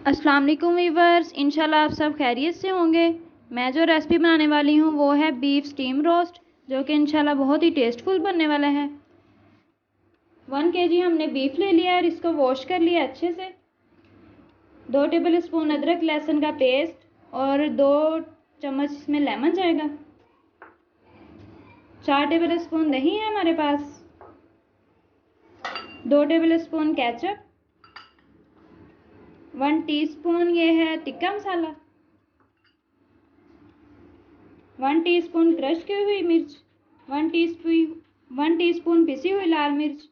अस्सलाम वालेकुम वीवर्स, इंशाल्लाह आप सब खैरियत से होंगे। मैं जो रेसिपी बनाने वाली हूँ वो है बीफ स्टीम रोस्ट, जो कि इंशाल्लाह बहुत ही टेस्टफुल बनने वाला है। 1 kg हमने बीफ ले लिया और इसको वॉश कर लिया अच्छे से। 2 टेबल स्पून अदरक लहसुन का पेस्ट और 2 चम्मच इसमें लेमन जाएगा। 4 टेबल स्पून दही है हमारे पास। 2 टेबल स्पून केचप। 1 टीस्पून ये है टिक्का मसाला। 1 टीस्पून क्रश की हुई मिर्च। 1 टीस्पून पिसी हुई लाल मिर्च।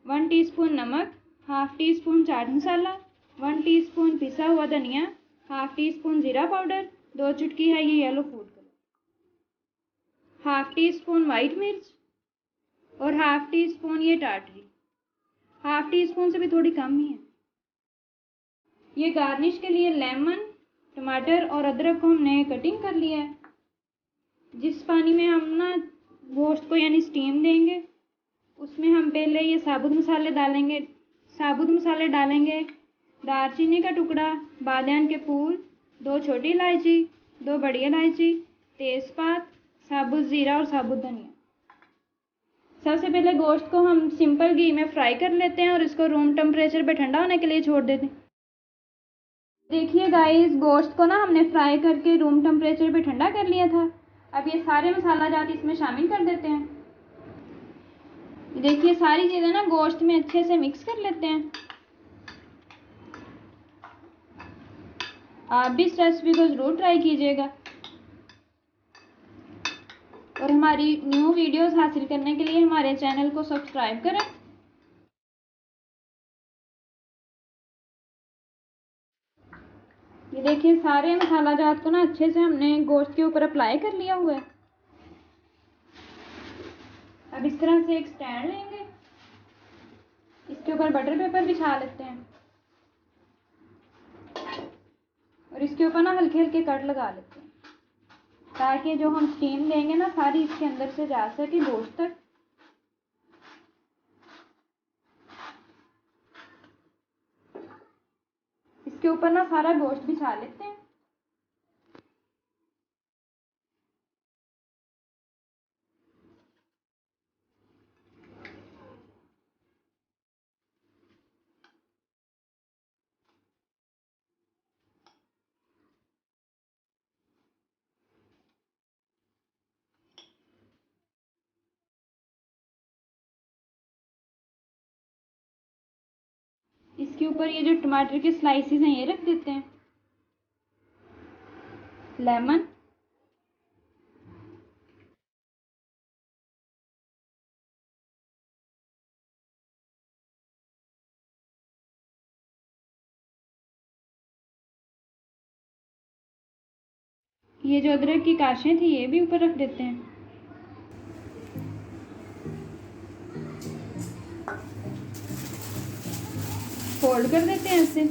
1 टीस्पून नमक। Half tea spoon chaat masala. 1 teaspoon पिसा हुआ धनिया। हाफ टी स्पून जीरा पाउडर। 2 चुटकी है ये yellow food colour. Half tea spoon white मिर्च और हाफ टी स्पून ये टाटरी। हाफ टी स्पून से भी थोड़ी कम ही है। ये गार्निश के लिए लेमन, टमाटर और अदरक को हमने कटिंग कर लिया है। जिस पानी में हम ना गोश्त को यानी स्टीम देंगे, उसमें हम पहले ये साबुत मसाले डालेंगे। दालचीनी का टुकड़ा, बादियान के फूल, 2 छोटी इलायची, 2 बड़ी इलायची, तेज़पात, साबुत ज़ीरा और साबुत धनिया। सबसे पहले गोश्त को हम सिंपल घी में फ्राई कर लेते हैं और इसको रूम टेम्परेचर पे ठंडा होने के लिए छोड़ देते हैं। देखिए गाइस, गोश्त को ना हमने फ्राई करके रूम टेम्परेचर पे ठंडा कर लिया था। अब ये सारे मसाला जात इसमें शामिल कर देते हैं। देखिए सारी चीज़ें ना गोश्त में अच्छे से मिक्स कर लेते हैं। आप भी इस रेसिपी को ज़रूर ट्राई कीजिएगा और हमारी न्यू वीडियोस हासिल करने के लिए हमारे चैनल को सब्सक्राइब करें। ये देखिए सारे मसाला जात को ना अच्छे से हमने गोश्त के ऊपर अप्लाई कर लिया हुआ है। अब इस तरह से एक स्टैंड लेंगे, इसके ऊपर बटर पेपर बिछा लेते हैं और इसके ऊपर ना हल्के हल्के कट लगा लेते हैं, ताकि जो हम स्टीम देंगे ना सारी इसके अंदर से जा सके गोश्त तक। इसके ऊपर ना सारा गोश्त बिछा लेते हैं। इसके ऊपर ये जो टमाटर के स्लाइसेस हैं ये रख देते हैं। लेमन, ये जो अदरक की काशें थी ये भी ऊपर रख देते हैं। फोल्ड कर देते हैं ऐसे।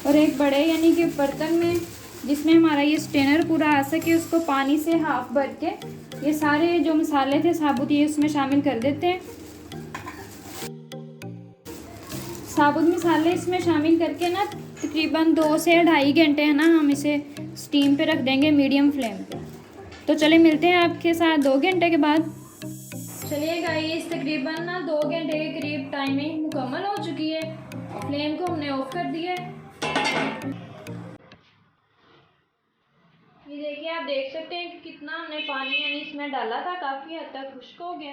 और एक बड़े यानी कि बर्तन में जिसमें हमारा ये स्टेनर पूरा आ सके, उसको पानी से हाफ भर के ये सारे जो मसाले थे साबुत ये उसमें शामिल कर देते हैं। साबुत मसाले इसमें शामिल करके ना तकरीबन 2 से 2.5 घंटे है ना हम इसे स्टीम पे रख देंगे मीडियम फ्लेम पे। तो चले मिलते हैं आपके साथ 2 घंटे के बाद। चलिए गाइस, तकरीबन ना 2 घंटे के करीब टाइमिंग मुकम्मल हो चुकी है। फ्लेम को हमने ऑफ कर दिया है। ये देखिए, आप देख सकते हैं कि कितना हमने पानी यानी इसमें डाला था, काफ़ी हद तक खुश्क हो गया।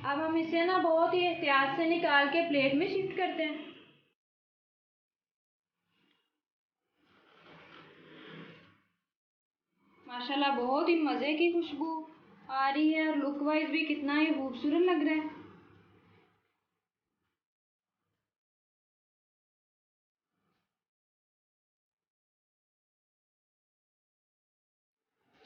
अब हम इसे ना बहुत ही एहतियात से निकाल के प्लेट में शिफ्ट करते हैं। माशाल्लाह बहुत ही मज़े की खुशबू आ रही है और लुक वाइज भी कितना ही खूबसूरत लग रहा है।